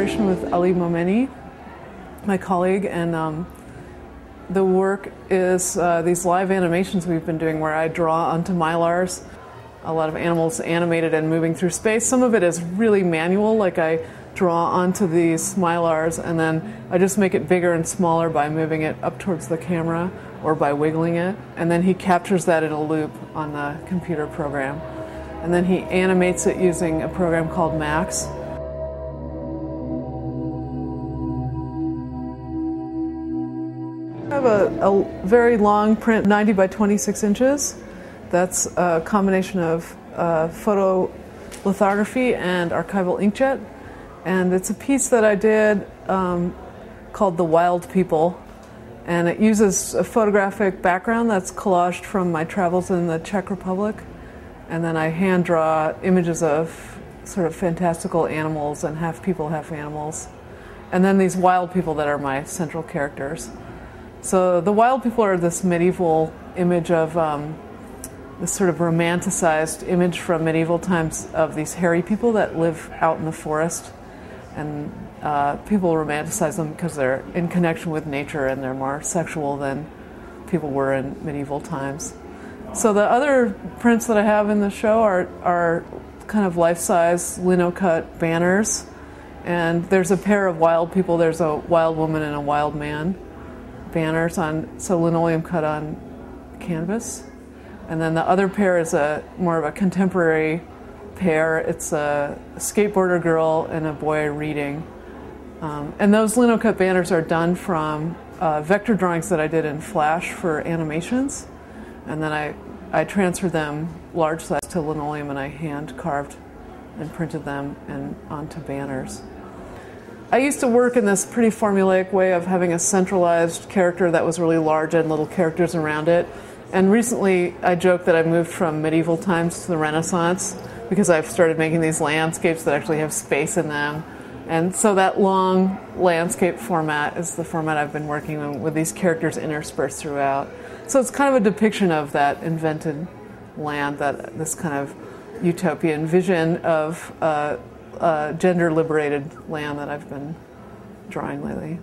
collaboration with Ali Momeni, my colleague, and the work is these live animations we've been doing where I draw onto Mylars a lot of animals animated and moving through space. Some of it is really manual, like I draw onto these Mylars and then I just make it bigger and smaller by moving it up towards the camera or by wiggling it, and then he captures that in a loop on the computer program, and then he animates it using a program called Max. I have a very long print, 90 by 26 inches. That's a combination of photolithography and archival inkjet. And it's a piece that I did called The Wild People. And it uses a photographic background that's collaged from my travels in the Czech Republic. And then I hand draw images of sort of fantastical animals and half people, half animals. And then these wild people that are my central characters. So the wild people are this medieval image of this sort of romanticized image from medieval times of these hairy people that live out in the forest. And people romanticize them because they're in connection with nature and they're more sexual than people were in medieval times. So the other prints that I have in the show are kind of life-size lino-cut banners. And there's a pair of wild people. There's a wild woman and a wild man. Banners on, so linoleum cut on canvas. And then the other pair is more of a contemporary pair. It's a skateboarder girl and a boy reading. And those lino cut banners are done from vector drawings that I did in Flash for animations. And then I transferred them large size to linoleum and I hand carved and printed them onto banners. I used to work in this pretty formulaic way of having a centralized character that was really large and little characters around it. And recently I joked that I moved from medieval times to the Renaissance because I've started making these landscapes that actually have space in them. And so that long landscape format is the format I've been working with these characters interspersed throughout. So it's kind of a depiction of that invented land, this kind of utopian vision of gender-liberated land that I've been drawing lately.